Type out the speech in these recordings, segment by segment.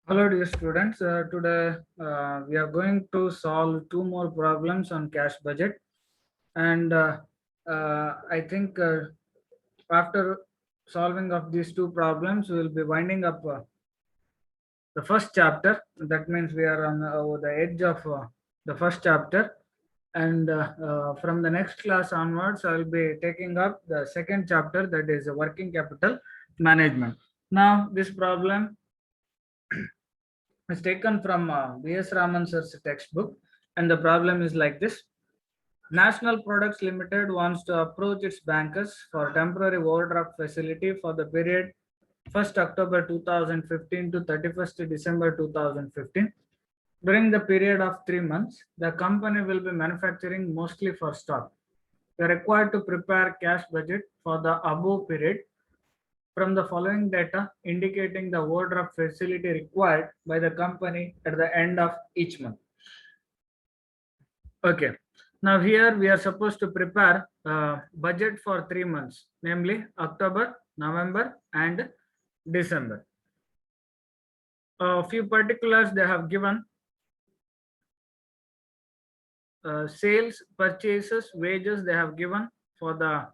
Hello, dear students. Today we are going to solve two more problems on cash budget, and I think after solving of these two problems, we will be winding up the first chapter. That means we are on the edge of the first chapter, and from the next class onwards, I will be taking up the second chapter, that is working capital management. Now, this problem is taken from B.S. Raman sir's textbook, and the problem is like this. National Products Limited wants to approach its bankers for temporary overdraft facility for the period 1st October 2015 to 31st December 2015. During the period of 3 months, the company will be manufacturing mostly for stock. We are required to prepare cash budget for the above period from the following data indicating the overdraft facility required by the company at the end of each month. Okay. Now here we are supposed to prepare budget for 3 months, namely October, November, and December. A few particulars they have given: sales, purchases, wages they have given for the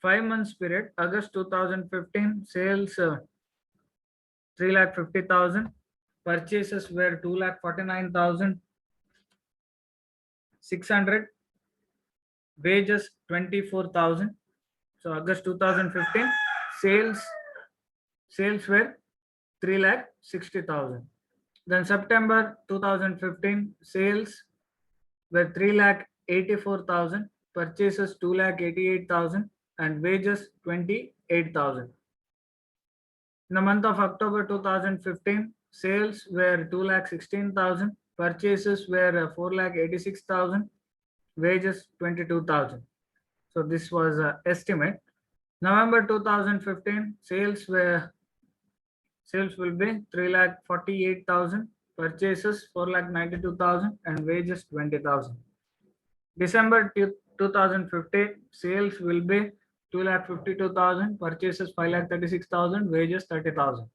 5 months period. August 2015 sales 3,50,000, purchases were 2,49,600, wages 24,000. So August 2015 sales were 3,60,000. Then September 2015 sales were 3,84,000, purchases 2,88,000, and wages 28,000. In the month of October 2015 sales were 2,16,000, purchases were 4,86,000, wages 22,000. So this was estimate. November 2015 sales will be 3,48,000, purchases 4,92,000, and wages 20,000. December 2015 sales will be 2,52,000, purchases 5,36,000, wages 30,000.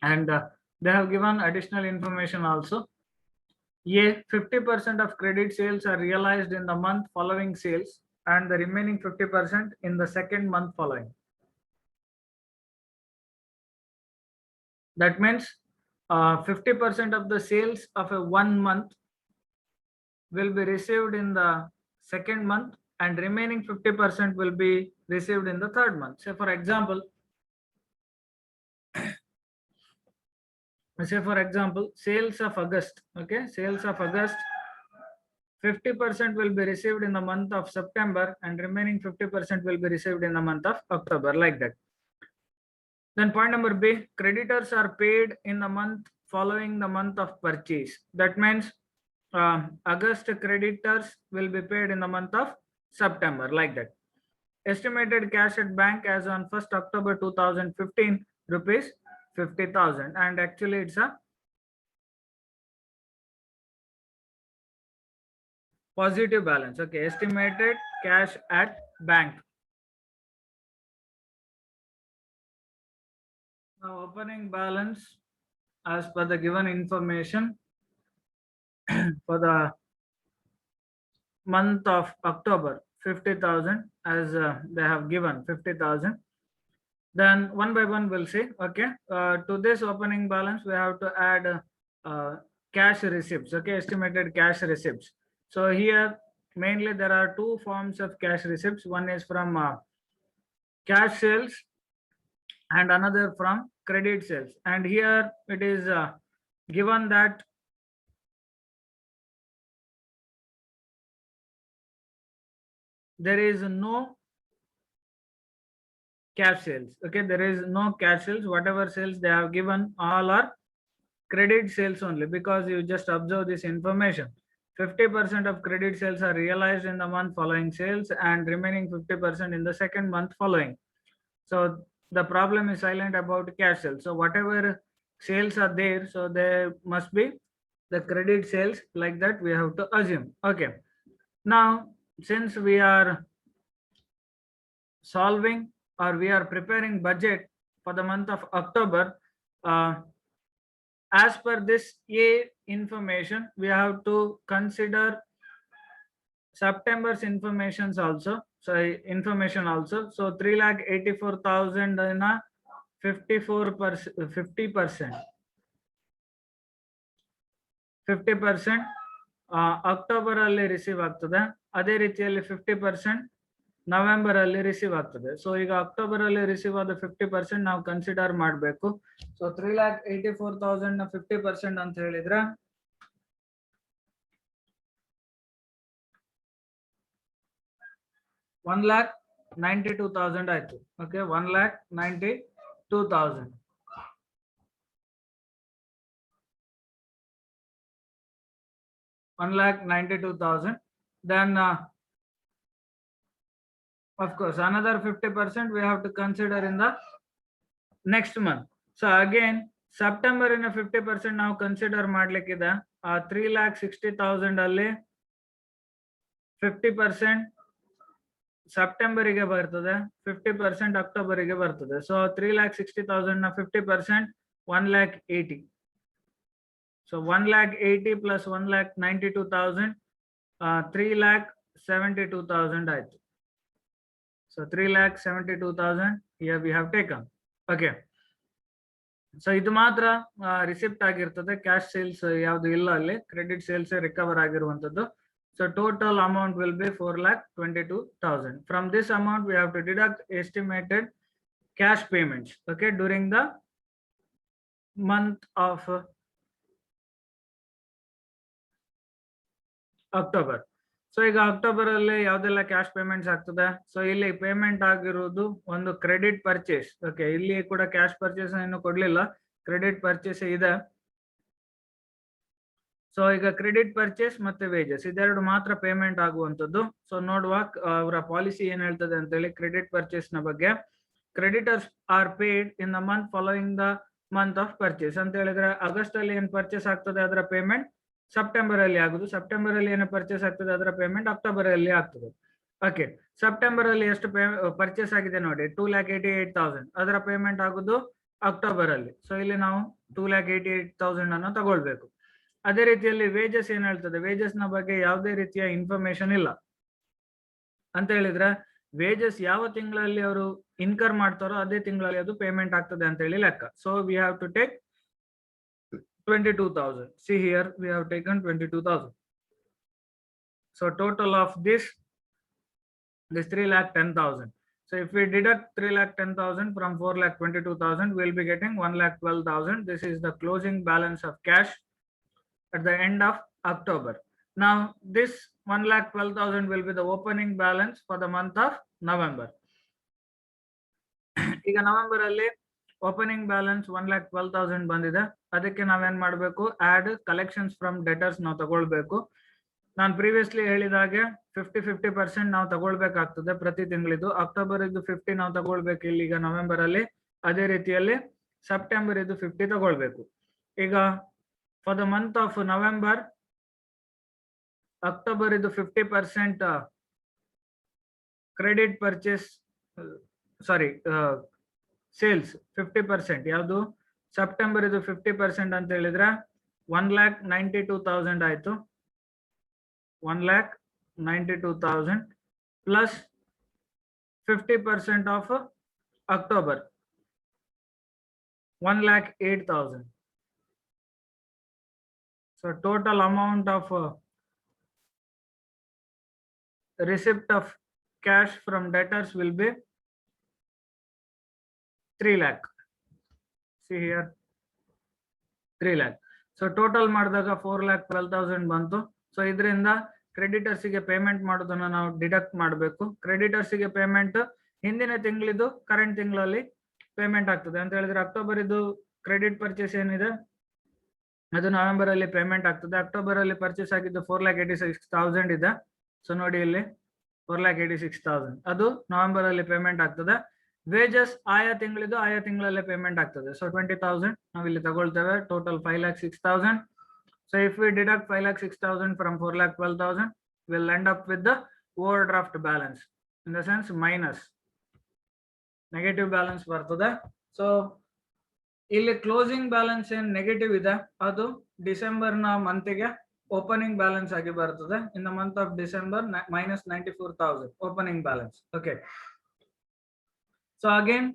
And they have given additional information also. 50% of credit sales are realized in the month following sales, and the remaining 50% in the second month following. That means 50% of the sales of a 1 month will be received in the second month, and remaining 50% will be received in the third month. Say for example, sales of August. Okay, sales of August, 50% will be received in the month of September, and remaining 50% will be received in the month of October, like that. Then point number B, creditors are paid in the month following the month of purchase. That means August creditors will be paid in the month of September, like that. Estimated cash at bank as on 1st October 2015 rupees 50,000, and actually it's a positive balance. Okay, estimated cash at bank. Now opening balance as per the given information for the month of October 50,000, as they have given 50,000. Then one by one we'll see. Okay, to this opening balance we have to add cash receipts. Okay, estimated cash receipts. So here mainly there are two forms of cash receipts. One is from cash sales and another from credit sales. And here it is given that there is no cash sales. Okay, there is no cash sales. Whatever sales they have given, all are credit sales only, because you just observe this information. 50% of credit sales are realized in the month following sales, and remaining 50% in the second month following. So the problem is silent about cash sales. So whatever sales are there, so they must be the credit sales, like that we have to assume. Okay, now since we are solving, or we are preparing budget for the month of October, As per this A information, we have to consider September's information also. So 3,84,000 in a 50%, 50% October ಅಲ್ಲಿ receive ಆಗ್ತದೆ. ಅದೇ ರೀತಿಯಲ್ಲಿ 50% November ಅಲ್ಲಿ receive ಆಗ್ತದೆ. So ಈಗ October ಅಲ್ಲಿ receive ಆದ 50% ನಾವು ಕನ್ಸಿಡರ್ ಮಾಡಬೇಕು. ಸೊ 3,84,000 ನ 50% ಅಂತ ಹೇಳಿದ್ರೆ 1,92,000 ಆಯ್ತು. Okay, 1,92,000. Then of course another 50% we have to consider in the next month. So again September in a 50% ನಾವು ಕನ್ಸಿಡರ್ ಮಾಡ್ಲಿಕ್ಕಿದೆ. 3,60,000 ಅಲ್ಲಿ 50% ಸೆಪ್ಟೆಂಬರಿಗೆ ಬರ್ತದೆ, 50% ಅಕ್ಟೋಬರಿಗೆ ಬರ್ತದೆ. ಸೊ 3,60,000 ನ 50% 1,80,000. So 1,80,000 plus 1,92,000, 3,72,000 ಆಯ್ತು. So 3,72,000 here we have taken. Okay. So ಇದು ಮಾತ್ರ ರಿಸಿಪ್ಟ್ ಆಗಿರ್ತದೆ, ಕ್ಯಾಶ್ ಸೇಲ್ಸ್ ಯಾವ್ದು ಇಲ್ಲ ಅಲ್ಲಿ, ಕ್ರೆಡಿಟ್ ಸೇಲ್ಸ್ ರಿಕವರ್ ಆಗಿರುವಂತದ್ದು. So total amount will be 4,22,000. From this amount we have to deduct estimated cash payments, okay, during the month of October. So ಈಗ October ಅಲ್ಲಿ ಯಾವ್ದೆಲ್ಲ cash payments ಆಗ್ತದೆ. So ಇಲ್ಲಿ payment ಆಗಿರುವುದು ಒಂದು ಕ್ರೆಡಿಟ್ ಪರ್ಚೇಸ್. ಓಕೆ, ಇಲ್ಲಿ ಕೂಡ cash purchase ಇನ್ನು ಕೊಡ್ಲಿಲ್ಲ, ಕ್ರೆಡಿಟ್ ಪರ್ಚೇಸ್ ಇದೆ. ಸೊ ಈಗ ಕ್ರೆಡಿಟ್ ಪರ್ಚೇಸ್ ಮತ್ತೆ ವೇಜಸ್ ಇದೆರಡು ಮಾತ್ರ ಪೇಮೆಂಟ್ ಆಗುವಂತದ್ದು. ಸೊ ನೋಡುವ ಅವರ ಪಾಲಿಸಿ ಏನ್ ಹೇಳ್ತದೆ ಅಂತ ಹೇಳಿ ಕ್ರೆಡಿಟ್ ಪರ್ಚೇಸ್ ನ ಬಗ್ಗೆ. Creditors are paid in the month following the month of purchase ಅಂತ ಹೇಳಿದ್ರೆ ಆಗಸ್ಟ್ ಅಲ್ಲಿ ಏನ್ ಪರ್ಚೇಸ್ ಆಗ್ತದೆ ಅದರ ಪೇಮೆಂಟ್ ಸೆಪ್ಟೆಂಬರ್ ಅಲ್ಲಿ ಆಗುದು, ಸೆಪ್ಟೆಂಬರ್ ಅಲ್ಲಿ ಏನು ಪರ್ಚೇಸ್ ಆಗ್ತದೆ ಅದರ ಪೇಮೆಂಟ್ ಅಕ್ಟೋಬರ್ ಅಲ್ಲಿ ಆಗ್ತದೆ. ಓಕೆ, ಸೆಪ್ಟೆಂಬರ್ ಅಲ್ಲಿ ಎಷ್ಟು ಪರ್ಚೇಸ್ ಆಗಿದೆ ನೋಡಿ, 2,88,000, ಅದರ ಪೇಮೆಂಟ್ ಆಗುದು ಅಕ್ಟೋಬರ್ ಅಲ್ಲಿ. ಸೊ ಇಲ್ಲಿ ನಾವು 2,88,000 ಅನ್ನು ತಗೊಳ್ಬೇಕು. ಅದೇ ರೀತಿಯಲ್ಲಿ ವೇಜಸ್ ಏನ್ ಹೇಳ್ತದೆ, ವೇಜಸ್ ನ ಬಗ್ಗೆ ಯಾವುದೇ ರೀತಿಯ ಇನ್ಫಾರ್ಮೇಶನ್ ಇಲ್ಲ ಅಂತ ಹೇಳಿದ್ರೆ ವೇಜಸ್ ಯಾವ ತಿಂಗಳಲ್ಲಿ ಅವರು ಇನ್ಕರ್ ಮಾಡ್ತಾರೋ ಅದೇ ತಿಂಗಳಲ್ಲಿ ಅದು ಪೇಮೆಂಟ್ ಆಗ್ತದೆ ಅಂತ ಹೇಳಿ ಲೆಕ್ಕ. So we have to take 22,000. See here we have taken 22,000. So total of this 3,10,000. So if we deduct 3,10,000 from 4,22,000, we'll be getting 1,12,000. This is the closing balance of cash at the end of October. Now this 1,12,000 will be the opening balance for the month of November. ಈಗ November ಅಲ್ಲಿ opening balance 1,12,000 ಬಂದಿದೆ. ಅದಕ್ಕೆ ನಾವೇನ್ ಮಾಡಬೇಕು, add collections from debtors ನಾವು ತಗೊಳ್ಬೇಕು. ನಾನು previously ಹೇಳಿದಾಗೆ 50% ನಾವು ತಗೊಳ್ಬೇಕಾಗ್ತದೆ ಪ್ರತಿ ತಿಂಗಳಿದ್ದು. ಅಕ್ಟೋಬರ್ ಇದ್ದು 50 ನಾವು ತಗೊಳ್ಬೇಕು ಇಲ್ಲಿ ಈಗ ನವೆಂಬರ್ ಅಲ್ಲಿ. ಅದೇ ರೀತಿಯಲ್ಲಿ ಸೆಪ್ಟೆಂಬರ್ ಇದ್ದು 50 ತಗೊಳ್ಬೇಕು. ಈಗ for the month of November, October ಇದ್ದು 50% ಕ್ರೆಡಿಟ್ ಪರ್ಚೇಸ್, ಸಾರಿ ಸೇಲ್ಸ್ 50%, ಯಾವುದು ಸೆಪ್ಟೆಂಬರ್ ಇದು 50% ಅಂತ ಹೇಳಿದ್ರೆ 1,92,000 ಆಯ್ತು. 1,92,000 plus 50% of October 1,08,000. So total amount of receipt of cash from debtors will be 3 lakh. See here 3 lakh. So total ಮಾಡಿದಾಗ 4,12,000 ಬಂತು. ಸೊ ಇದರಿಂದ creditors ಗೆ ಪೇಮೆಂಟ್ ಮಾಡೋದನ್ನ ನಾವು ಡಿಡಕ್ಟ್ ಮಾಡಬೇಕು. ಕ್ರೆಡಿಟರ್ಸ್ ಗೆ ಪೇಮೆಂಟ್ ಹಿಂದಿನ ತಿಂಗಳಿದ್ದು ಕರೆಂಟ್ ತಿಂಗಳಲ್ಲಿ ಪೇಮೆಂಟ್ ಆಗ್ತದೆ ಅಂತ ಹೇಳಿದ್ರೆ ಅಕ್ಟೋಬರ್ ಇದು ಕ್ರೆಡಿಟ್ ಪರ್ಚೇಸ್ ಏನಿದೆ ಅದು ನವೆಂಬರ್ ಅಲ್ಲಿ ಪೇಮೆಂಟ್ ಆಗ್ತದೆ. ಅಕ್ಟೋಬರ್ ಅಲ್ಲಿ ಪರ್ಚೇಸ್ ಆಗಿದ್ದು 4,86,000 ಇದೆ. ಸೊ ನೋಡಿ ಇಲ್ಲಿ 4,86,000 ಅದು ನವೆಂಬರ್ ಅಲ್ಲಿ ಪೇಮೆಂಟ್ ಆಗ್ತದೆ. ವೇಜಸ್ ಆಯಾ ತಿಂಗಳಿದ್ದು ಆಯಾ ತಿಂಗಳಲ್ಲೇ ಪೇಮೆಂಟ್ ಆಗ್ತದೆ. ಸೊ 20,000 ನಾವು ಇಲ್ಲಿ ತಗೊಳ್ತೇವೆ. Total 5,06,000. So if we deduct 5,06,000 from 4,12,000 will end up with the overdraft balance, in the sense minus, negative balance ಬರ್ತದೆ. ಸೊ ಇಲ್ಲಿ ಕ್ಲೋಸಿಂಗ್ ಬ್ಯಾಲೆನ್ಸ್ ಏನ್ ನೆಗೆಟಿವ್ ಇದೆ ಅದು ಡಿಸೆಂಬರ್ ನ ಮಂತ್ಗೆ ಓಪನಿಂಗ್ ಬ್ಯಾಲೆನ್ಸ್ ಆಗಿ ಬರ್ತದೆ. In the month of December minus 94,000 opening balance. Okay, so again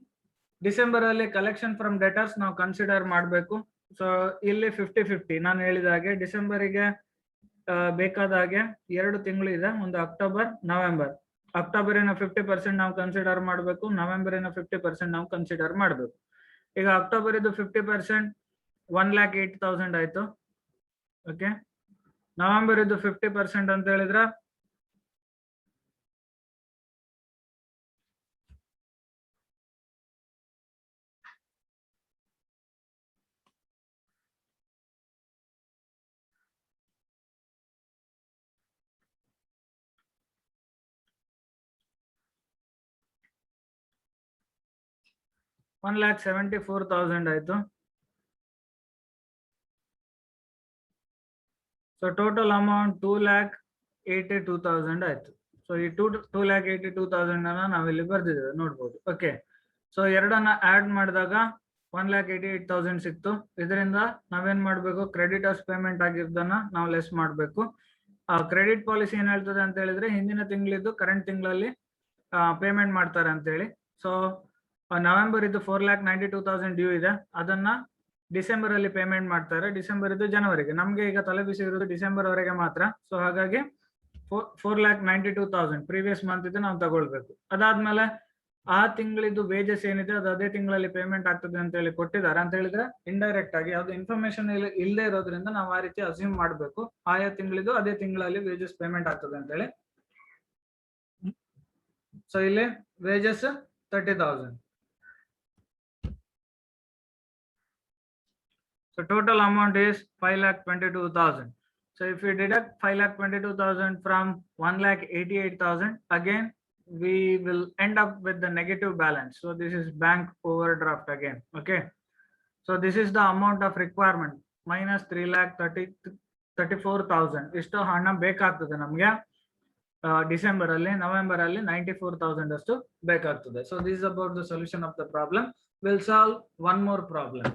December ಅಲ್ಲಿ ಕಲೆಕ್ಷನ್ ಫ್ರಮ್ ಡೆಟರ್ಸ್ ನಾವು ಕನ್ಸಿಡರ್ ಮಾಡಬೇಕು. ಸೊ ಇಲ್ಲಿ 50-50 ನಾನು ಹೇಳಿದ ಹಾಗೆ ಡಿಸೆಂಬರಿಗೆ ಬೇಕಾದ ಹಾಗೆ 2 ತಿಂಗಳು ಇದೆ, ಒಂದು ಅಕ್ಟೋಬರ್ ನವೆಂಬರ್. ಅಕ್ಟೋಬರಿನ 50% ನಾವು ಕನ್ಸಿಡರ್ ಮಾಡಬೇಕು, ನವೆಂಬರಿನ 50% ನಾವು ಕನ್ಸಿಡರ್ ಮಾಡಬೇಕು. ಈಗ ಅಕ್ಟೋಬರ್ ಇದು 50% 1,08,000 ಆಯ್ತು. ಓಕೆ, ನವೆಂಬರ್ ಇದು 50% ಅಂತ ಹೇಳಿದ್ರೆ 1,74,000 ಆಯ್ತು. ಸೊ ಟೋಟಲ್ ಅಮೌಂಟ್ 2,82,000 ಆಯ್ತು. ಸೊ ಈ 2,82,000 ನಾವಿಲ್ಲಿ ಬರ್ದಿದ್ದೇವೆ, ನೋಡ್ಬೋದು. ಓಕೆ, ಸೊ ಎರಡನ್ನ ಆಡ್ ಮಾಡಿದಾಗ 1,88,000 ಸಿಕ್ತು. ಇದರಿಂದ ನಾವೇನ್ ಮಾಡ್ಬೇಕು, ಕ್ರೆಡಿಟರ್ಸ್ ಪೇಮೆಂಟ್ ಆಗಿದ್ದನ್ನ ನಾವು ಲೆಸ್ ಮಾಡಬೇಕು. ಕ್ರೆಡಿಟ್ ಪಾಲಿಸಿ ಏನ್ ಹೇಳ್ತದೆ ಅಂತ ಹೇಳಿದ್ರೆ ಹಿಂದಿನ ತಿಂಗಳಿದ್ದು ಕರೆಂಟ್ ತಿಂಗಳಲ್ಲಿ ಪೇಮೆಂಟ್ ಮಾಡ್ತಾರೆ ಅಂತ ಹೇಳಿ. ಸೊ ನವೆಂಬರ್ ಇದು 4,92,000 ಡ್ಯೂ ಇದೆ, ಅದನ್ನ ಡಿಸೆಂಬರ್ ಅಲ್ಲಿ ಪೇಮೆಂಟ್ ಮಾಡ್ತಾರೆ. ಡಿಸೆಂಬರ್ ಇದು ಜನವರಿಗೆ, ನಮ್ಗೆ ಈಗ ತಲೆ ಬಿಸಿ ಇರೋದು ಡಿಸೆಂಬರ್ ವರೆಗೆ ಮಾತ್ರ. ಸೊ ಹಾಗಾಗಿ 4,92,000 ಪ್ರೀವಿಯಸ್ ಮಂತ್ ಇದು ನಾವು ತಗೊಳ್ಬೇಕು. ಅದಾದ್ಮೇಲೆ ಆ ತಿಂಗಳಿದ್ದು ವೇಜಸ್ ಏನಿದೆ ಅದು ಅದೇ ತಿಂಗಳಲ್ಲಿ ಪೇಮೆಂಟ್ ಆಗ್ತದೆ ಅಂತ ಹೇಳಿ ಕೊಟ್ಟಿದ್ದಾರೆ ಅಂತ ಹೇಳಿದ್ರೆ ಇಂಡೈರೆಕ್ಟ್ ಆಗಿ ಯಾವ್ದು ಇನ್ಫಾರ್ಮೇಶನ್ ಇಲ್ಲದೆ ಇರೋದ್ರಿಂದ ನಾವು ಆ ರೀತಿ ಅಸ್ಯೂಮ್ ಮಾಡಬೇಕು ಆಯಾ ತಿಂಗಳಿದ್ದು ಅದೇ ತಿಂಗಳಲ್ಲಿ ವೇಜಸ್ ಪೇಮೆಂಟ್ ಆಗ್ತದೆ ಅಂತ ಹೇಳಿ. ಸೊ ಇಲ್ಲಿ wages 30,000. So total amount is 5,22,000. So if we deduct 5,22,000 from 1,88,000, again we will end up with the negative balance. So this is bank overdraft again. Okay. So this is the amount of requirement minus 3,34,000. ಇಷ್ಟು ಹಣ ಬೇಕಾಗ್ತದೆ ನಮಗೆ December ಅಲ್ಲಿ, November ಅಲ್ಲಿ 94,000 ಅಷ್ಟು ಬೇಕಾಗ್ತದೆ. So this is about the solution of the problem. We'll solve one more problem.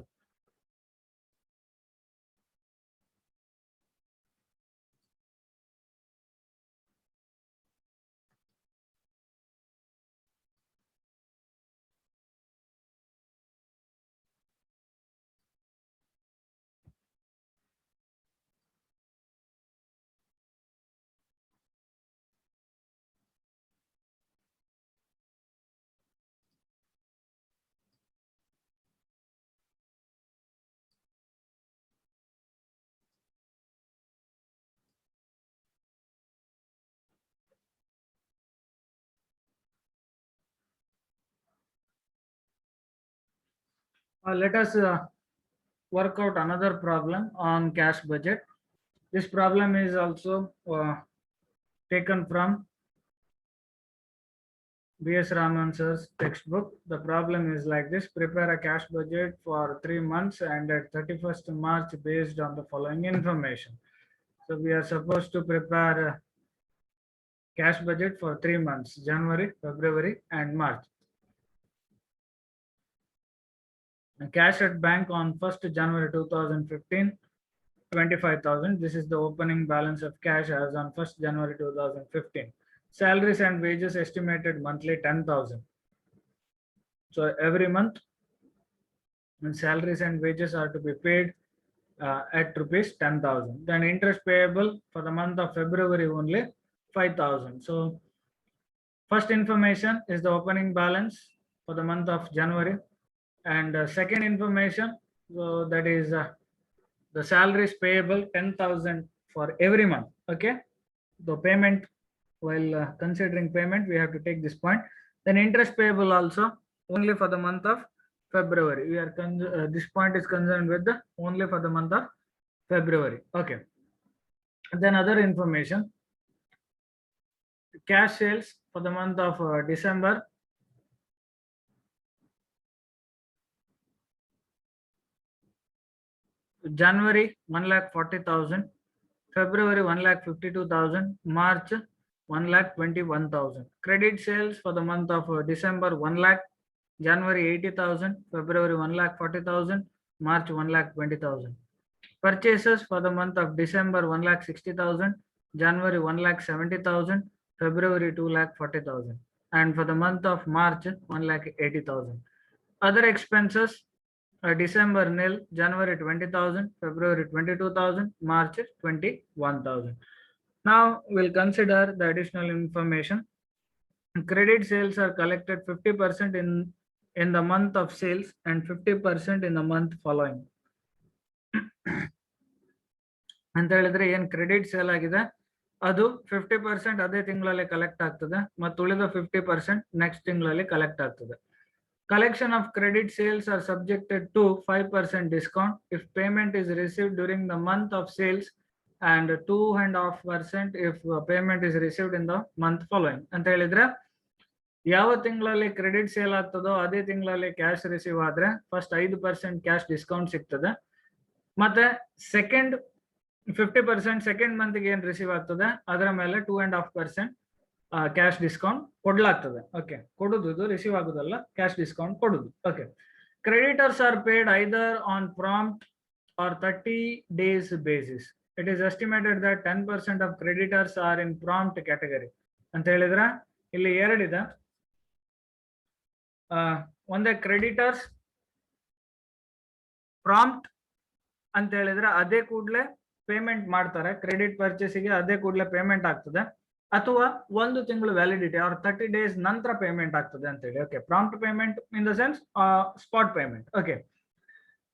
Let us work out another problem on cash budget. This problem is also taken from B.S. Raman sir's textbook. The problem is like this: prepare a cash budget for 3 months and at 31st March based on the following information. So we are supposed to prepare a cash budget for 3 months: January, February and March. Cash at bank on 1st January 2015, 25,000. This is the opening balance of cash as on 1st January 2015. Salaries and wages estimated monthly 10,000. So every month salaries and wages are to be paid at rupees 10,000. Then interest payable for the month of February only 5,000. So first information is the opening balance for the month of January, and second information, so that is the salaries payable 10,000 for every month. Okay, the payment, while considering payment we have to take this point. Then interest payable also only for the month of February. We are this point is concerned with the only for the month of February. Okay, then other information, cash sales for the month of December. January 1,40,000, February 1,52,000, March 1,21,000. Credit sales for the month of December 1 lakh, January 80,000, February 1,40,000, March 1,20,000. Purchases for the month of December 1,60,000, January 1,70,000, February 2,40,000, and for the month of March 1,80,000. Other expenses, December nil, January 20,000, February 22,000, March 21,000. Now we'll consider the additional information. Credit sales are collected 50% in the month of sales and 50% in the month following. ಅಂತ ಹೇಳಿದ್ರೆ ಏನ್ credit sale ಆಗಿದೆ ಅದು 50% ಅದೇ ತಿಂಗಳಲ್ಲಿ collect ಆಗ್ತದೆ ಮತ್ತು ಉಳಿದ 50% ನೆಕ್ಸ್ಟ್ ತಿಂಗಳಲ್ಲಿ ಕಲೆಕ್ಟ್ ಆಗ್ತದೆ. Collection of credit sales are subjected to 5% discount if payment is received during the month of sales and 2.5% if payment is received in the month following. ಅಂತ ಹೇಳಿದ್ರೆ ಯಾವ ತಿಂಗಳಲ್ಲಿ ಕ್ರೆಡಿಟ್ ಸೇಲ್ ಆಗ್ತದೋ ಅದೇ ತಿಂಗಳಲ್ಲಿ ಕ್ಯಾಶ್ ರಿಸೀವ್ ಆದ್ರೆ first 5% cash discount ಸಿಗ್ತದೆ. ಮತ್ತೆ second 50% second ಮಂತ್ಗೆ ಏನ್ ರಿಸೀವ್ ಆಗ್ತದೆ ಅದರ ಮೇಲೆ 2.5% ಕ್ಯಾಶ್ ಡಿಸ್ಕೌಂಟ್ ಕೊಡ್ಲಾಗ್ತದೆ. ಓಕೆ, ಕೊಡುದು, ಇದು ರಿಸೀವ್ ಆಗುದಲ್ಲ, ಕ್ಯಾಶ್ ಡಿಸ್ಕೌಂಟ್ ಕೊಡುದು. Okay, creditors are paid either on prompt or 30 days basis. It is estimated that 10% of creditors are in prompt category. ಅಂತ ಹೇಳಿದ್ರೆ ಇಲ್ಲಿ ಎರಡಿದೆ. ಒಂದೇ ಕ್ರೆಡಿಟರ್ಸ್ ಪ್ರಾಂಪ್ಟ್ ಅಂತ ಹೇಳಿದ್ರೆ ಅದೇ ಕೂಡಲೇ ಪೇಮೆಂಟ್ ಮಾಡ್ತಾರೆ, ಕ್ರೆಡಿಟ್ ಪರ್ಚೇಸಿಗೆ ಅದೇ ಕೂಡಲೇ ಪೇಮೆಂಟ್ ಆಗ್ತದೆ, ಅಥವಾ ಒಂದು ತಿಂಗಳು ವ್ಯಾಲಿಡಿಟಿ ಆರ್ 30 days ನಂತರ ಪೇಮೆಂಟ್ ಆಗ್ತದೆ ಅಂತ ಹೇಳಿ. Okay, prompt payment in the sense spot payment. Okay,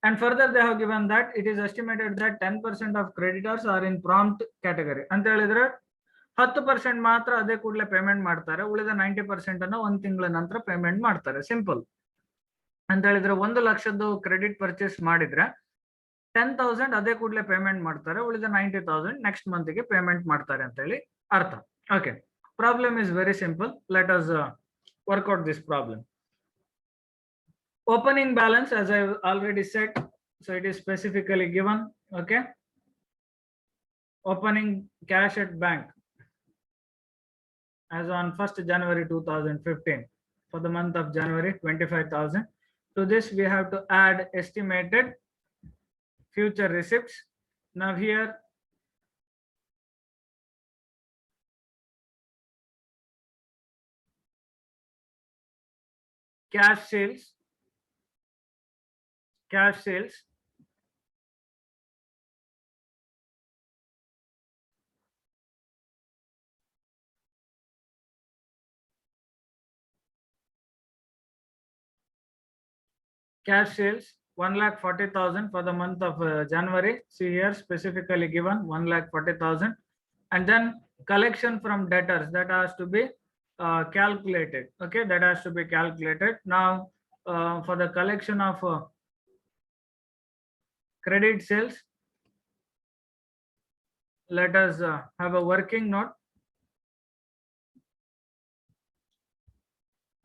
and further they have given that it is estimated that 10% of creditors are in prompt category. ಅಂತ ಹೇಳಿದ್ರೆ 10% ಮಾತ್ರ ಅದೇ ಕೂಡಲೇ ಪೇಮೆಂಟ್ ಮಾಡ್ತಾರೆ, ಉಳಿದ 90% ಅನ್ನ ಒಂದು ತಿಂಗಳ ನಂತರ ಪೇಮೆಂಟ್ ಮಾಡ್ತಾರೆ. ಸಿಂಪಲ್. ಅಂತ ಹೇಳಿದ್ರೆ 1 ಲಕ್ಷದ್ದು ಕ್ರೆಡಿಟ್ ಪರ್ಚೇಸ್ ಮಾಡಿದ್ರೆ 10,000 ಅದೇ ಕೂಡಲೇ ಪೇಮೆಂಟ್ ಮಾಡ್ತಾರೆ, ಉಳಿದ 90,000 ನೆಕ್ಸ್ಟ್ ಮಂತ್ಗೆ ಪೇಮೆಂಟ್ ಮಾಡ್ತಾರೆ ಅಂತ ಹೇಳಿ ಅರ್ಥ. Okay, problem is very simple. Let us work out this problem. Opening balance, as I already said, so it is specifically given. Okay, opening cash at bank as on 1st January 2015 for the month of January 25,000. To this we have to add estimated future receipts. Now here cash sales cash sales 1,40,000 for the month of January. See here specifically given 1,40,000, and then collection from debtors that has to be calculated. Okay, that has to be calculated. Now for the collection of credit sales, let us have a working note.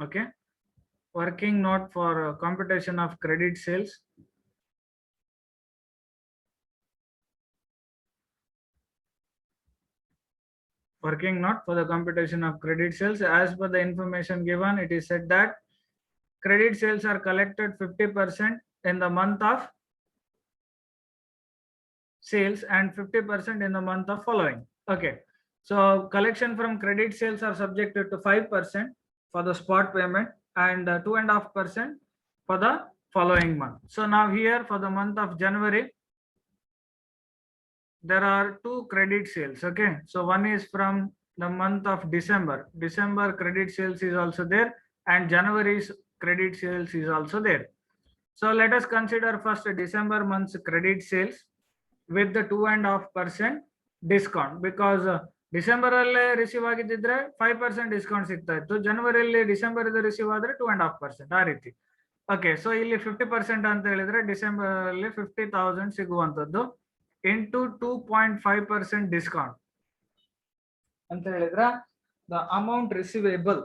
Okay, working note for computation of credit sales. Working note for the computation of credit sales. As per the information given, it is said that credit sales are collected 50% in the month of sales and 50% in the month of following. Okay, so collection from credit sales are subjected to 5% for the spot payment and 2.5% for the following month. So now here for the month of January there are 2 credit sales. Okay, so one is from the month of December credit sales is also there, and January's credit sales is also there. So let us consider first December month's credit sales with the 2.5% discount, because December ಅಲ್ಲೇ receive ಆಗಿದ್ದಿದ್ರೆ 5% discount ಸಿಗ್ತಾ ಇತ್ತು, ಜನವರಿಯಲ್ಲಿ December ಇದು receive ಆದ್ರೆ 2.5% ಆ ರೀತಿ. Okay, so ಇಲ್ಲಿ 50% ಅಂತ ಹೇಳಿದ್ರೆ ಡಿಸೆಂಬರ್ ಅಲ್ಲಿ 50,000 ಸಿಗುವಂತದ್ದು ಇಂಟು 2.5% ಡಿಸ್ಕೌಂಟ್ ಅಂತ ಹೇಳಿದ್ರೆ the amount receivable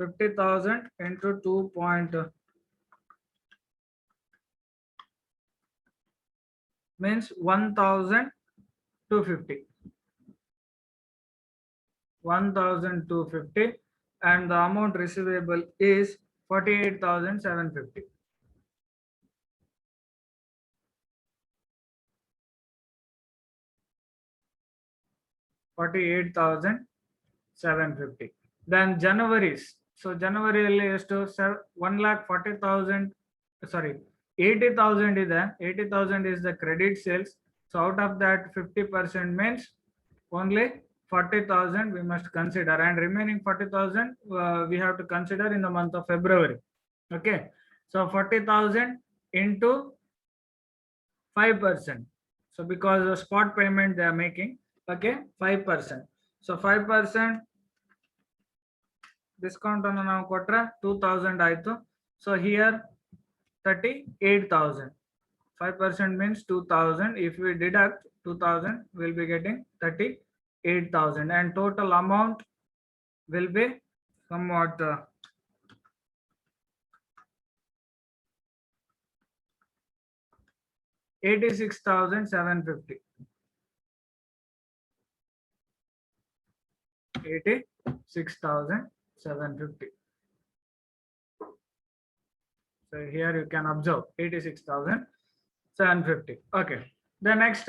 50,000 into 2. Means 1,250. and the amount receivable is 48,750. 48,750. Then January's. So January is to 1,40,000. Sorry, 80,000 is the 80,000 is the credit sales. So out of that, 50% means only 40,000 we must consider, and remaining 40,000 we have to consider in the month of February. Okay, so 40,000 into 5%. So because of spot payment they are making, okay, 5%. So 5% discount on ನಾವು ಕೊಟ್ರೆ 2,000 ಆಯ್ತು. So here 38,000. 5% means 2,000. If we deduct 2,000, we'll be getting 38,000, and total amount will be somewhat 86,750. 86,750. So here you can observe 86,750. Okay. The next,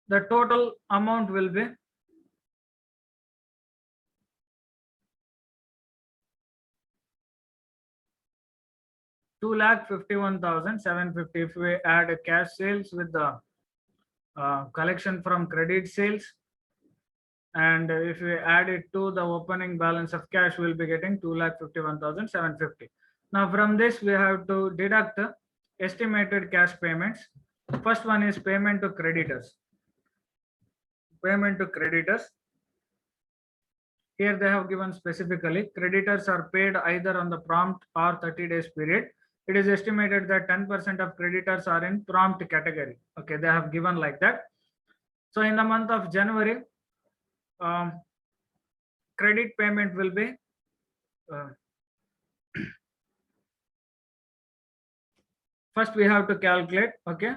the total amount will be 2,51,750 if we add a cash sales with the collection from credit sales, and if we add it to the opening balance of cash, we'll be getting 2,51,750. Now from this we have to deduct estimated cash payments. First one is payment to creditors. Payment to creditors. Here they have given specifically creditors are paid either on the prompt or 30 days period. It is estimated that 10% of creditors are in prompt category. Okay, they have given like that. So in the month of January, credit payment will be first we have to calculate, okay,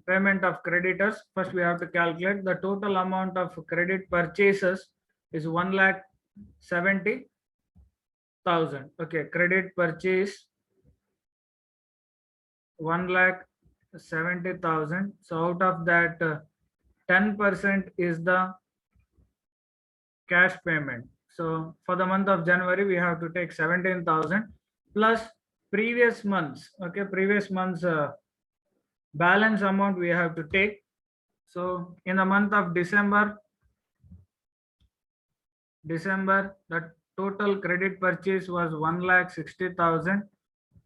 payment of creditors. First we have to calculate the total amount of credit purchases is 1,70,000. Okay, credit purchase 1,70,000. So out of that 10% is the cash payment. So for the month of January we have to take 17,000 plus previous months. Okay, previous months balance amount we have to take. So in the month of December, the total credit purchase was 1,60,000.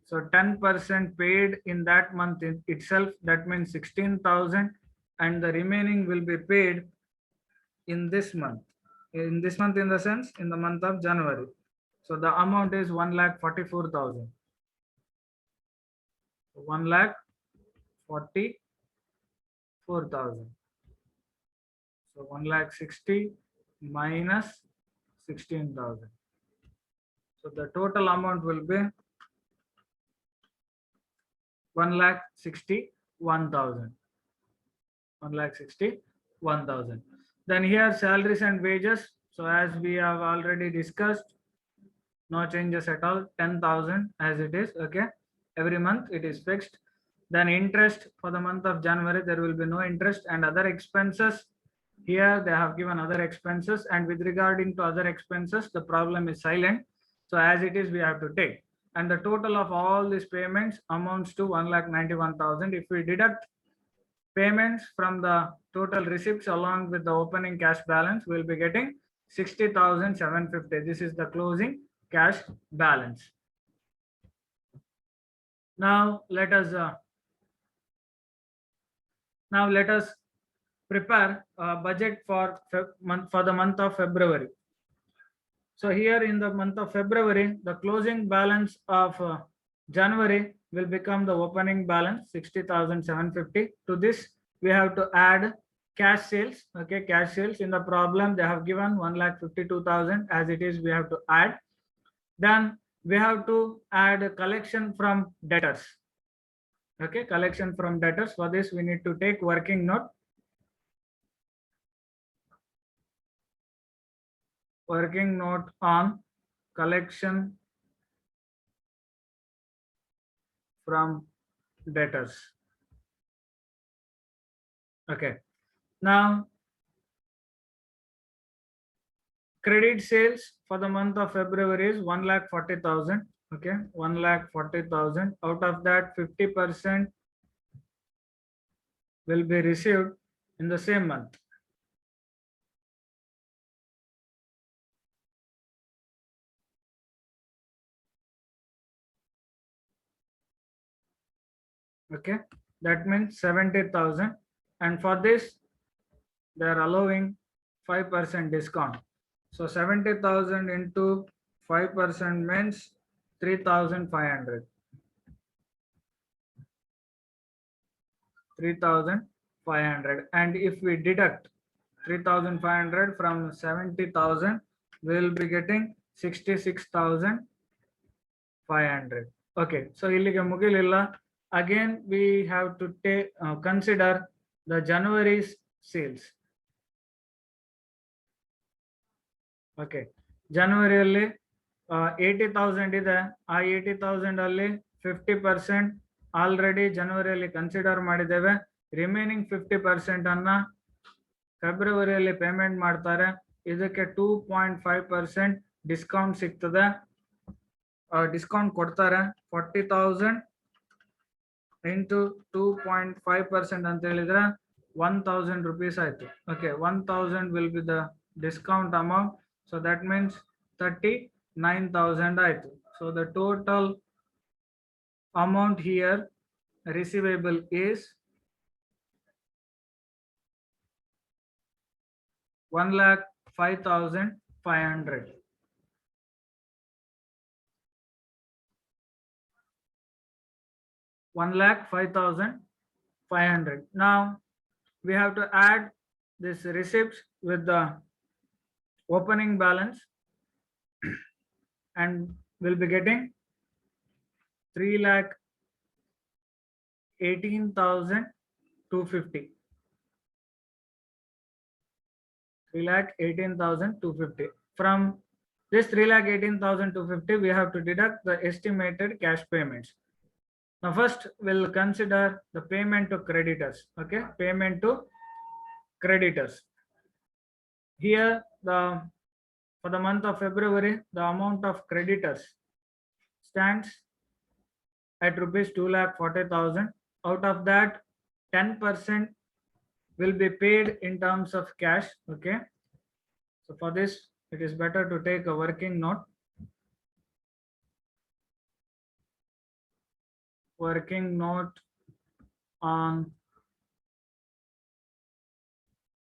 So 10% paid in that month itself, that means 16,000, and the remaining will be paid in this month. In this month, in the sense, in the month of January. So the amount is 1,44,000. 1,44,000. So 1,60,000 minus 16,000. So the total amount will be 1,61,000. 1,61,000. Then here salaries and wages. So as we have already discussed, no changes at all. 10,000 as it is. Okay, every month it is fixed. Then interest for the month of January, there will be no interest, and other expenses. Here they have given other expenses, and with regarding to other expenses, the problem is silent. So as it is, we have to take. And the total of all these payments amounts to 1,91,000. If we deduct payments from the total receipts along with the opening cash balance, we'll be getting 60,750. This is the closing cash balance. Now let us prepare a budget for the month of February. So here in the month of February, the closing balance of January will become the opening balance 60,750. To this we have to add cash sales. Okay, cash sales in the problem they have given 1,52,000. As it is, we have to add. Then we have to add a collection from debtors. Okay, collection from debtors. For this, we need to take working note. Working note on collection from debtors. Okay. Now, credit sales for the month of February is 1,40,000. Okay, 1,40,000. Out of that, 50% will be received in the same month. Okay, that means 70,000, and for this they are allowing 5% discount. So 70,000 into 5% means 3,500. 3,500, and if we deduct 3,500 from 70,000, we will be getting 66,500. Okay, so illige mugililla. Again, we have to take consider the January's sales. Okay, ಜನವರಿಯಲ್ಲಿ 80,000 ಇದೆ. ಆ 80,000 ಅಲ್ಲಿ 50% already ಜನವರಿಯಲ್ಲಿ consider ಮಾಡಿದ್ದೇವೆ. Remaining 50% ಅನ್ನ ಫೆಬ್ರವರಿಯಲ್ಲಿ payment ಮಾಡ್ತಾರೆ. ಇದಕ್ಕೆ 2.5% ಡಿಸ್ಕೌಂಟ್ ಸಿಗ್ತದೆ. ಡಿಸ್ಕೌಂಟ್ ಕೊಡ್ತಾರೆ. 40,000 into 2.5% ಅಂತ ಹೇಳಿದ್ರೆ 1,000 rupees ಆಯ್ತು. Okay, 1,000 will be the discount amount. So that means 39,000 ಆಯ್ತು. So the total amount here receivable is 1,05,500. 1,05,500. Now we have to add this receipts with the opening balance, and we'll be getting 3,18,250. 3,18,250. From this 3,18,250, we have to deduct the estimated cash payments. Now first we'll consider the payment to creditors. Okay, payment to creditors. Here for the month of February, the amount of creditors stands at rupees 2,40,000. Out of that, 10% will be paid in terms of cash. Okay, so for this it is better to take a working note. Working note on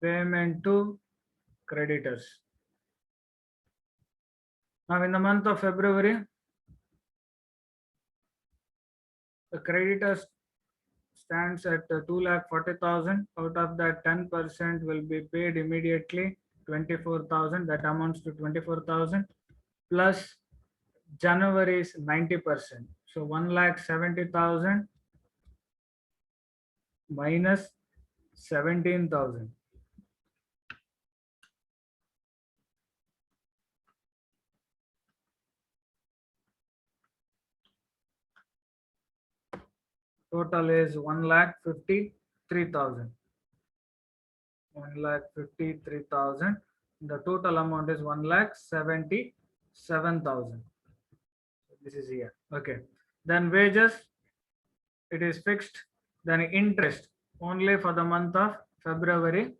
payment to creditors. Now in the month of February, the creditors stands at 2,40,000. Out of that, 10% will be paid immediately, 24,000. That amounts to 24,000 plus January's 90%. So 1,70,000 minus 17,000. Total is 1,53,000. 1,53,000. The total amount is 1,77,000. This is here. Okay. Then wages, it is fixed. Then interest only for the month of February.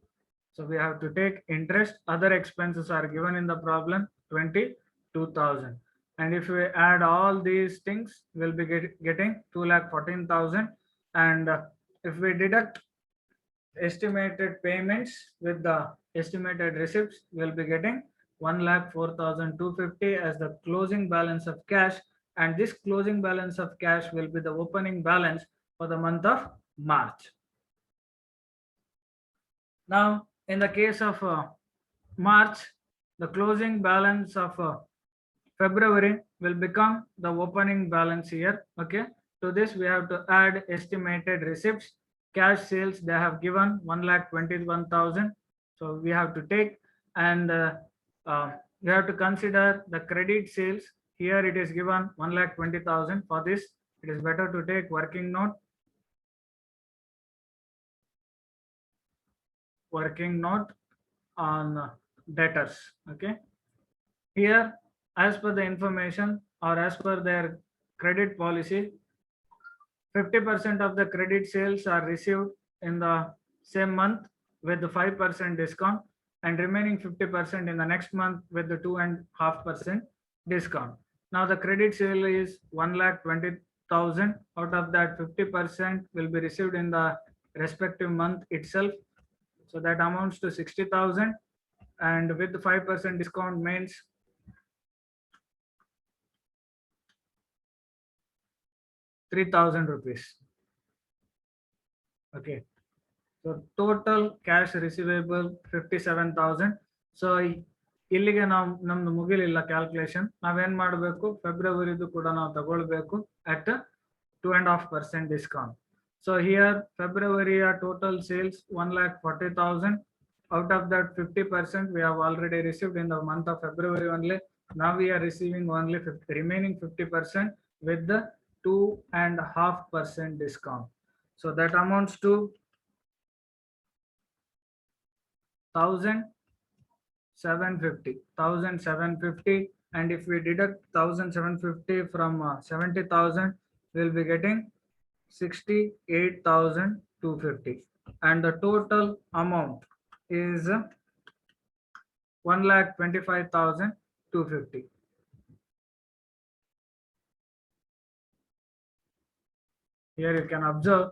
So we have to take interest. Other expenses are given in the problem, 22,000. And if we add all these things, we'll be getting 2,14,000. And if we deduct estimated payments with the estimated receipts, we'll be getting 1,04,250 as the closing balance of cash. And this closing balance of cash will be the opening balance for the month of March. Now, in the case of March, the closing balance of February will become the opening balance here. Okay, to this we have to add estimated receipts. Cash sales they have given 1,21,000. So we have to take, and you have to consider the credit sales. Here it is given 1,20,000. For this, it is better to take working note. Working note on debtors. Okay. Here, as per the information or as per their credit policy, 50% of the credit sales are received in the same month with the 5% discount, and remaining 50% in the next month with the 2.5% discount. Now the credit sale is 1,20,000. Out of that, 50% will be received in the respective month itself. So that amounts to 60,000, and with the 5% discount means 3,000 rupees. Okay. So total cash receivable 57,000. So ಇಲ್ಲಿಗೆ ನಾವು ನಮ್ದು ಮುಗಿಲಿಲ್ಲ calculation. ನಾವೇನ್ ಮಾಡಬೇಕು, ಫೆಬ್ರವರಿದು ಕೂಡ ನಾವು ತಗೊಳ್ಬೇಕು at 2.5% discount. So here February total sales 1,40,000. Out of that 50% we have already received in the month of February only. Now we are receiving only remaining 50% with the 2.5% discount. So that amounts to 1,750. And if we deduct 1,750 from 70,000, we'll be getting 68,250, and the total amount is 1,25,250. Here you can observe,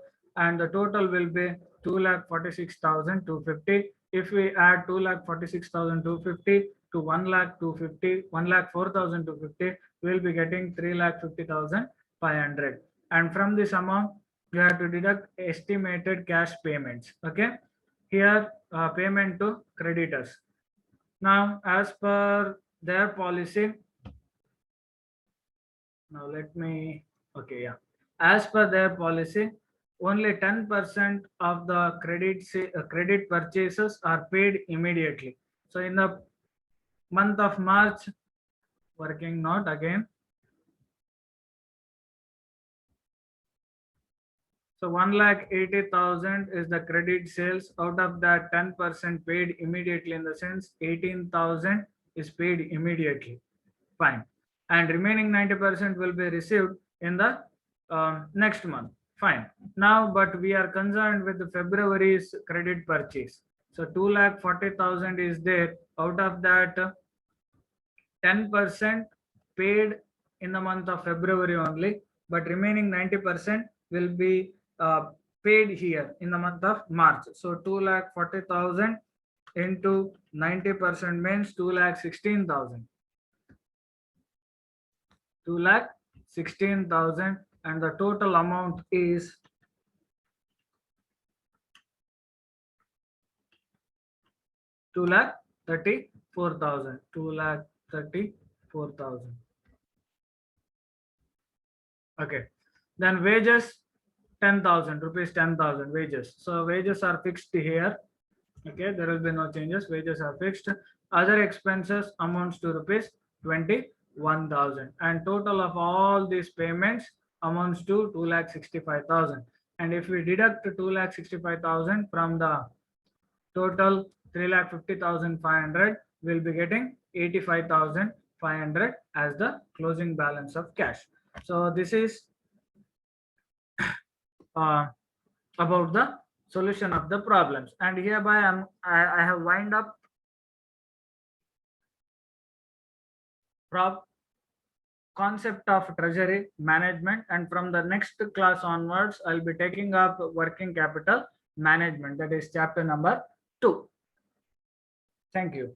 and the total will be 2,46,250. If we add 2,46,250 to 1,04,250, we will be getting 3,50,500. And from this amount, you have to deduct estimated cash payments. Okay, here payment to creditors. Now, as per their policy, now let me, okay, yeah. As per their policy, only 10% of the credit purchases are paid immediately. So in the month of March, working note again. So 1,80,000 is the credit sales. Out of that, 10% paid immediately, in the sense 18,000 is paid immediately. Fine. And remaining 90% will be received in the next month. Fine. Now, but we are concerned with the February's credit purchase. So 2,40,000 is there. Out of that, 10% paid in the month of February only, but remaining 90% will be paid here in the month of March. So 2,40,000 into 90% means 2,16,000. 2,16,000, and the total amount is 2,34,000. 2,34,000. Okay. Then wages 10,000 rupees. 10,000 wages. So wages are fixed here. Okay, there will be no changes. Wages are fixed. Other expenses amounts to rupees 21,000, and total of all these payments amounts to 2,65,000. And if we deduct 2,65,000 from the total 3,50,500, we'll be getting 85,500 as the closing balance of cash. So this is about the solution of the problems, and hereby I have wind up concept of treasury management, and from the next class onwards I'll be taking up working capital management, that is chapter number 2. Thank you.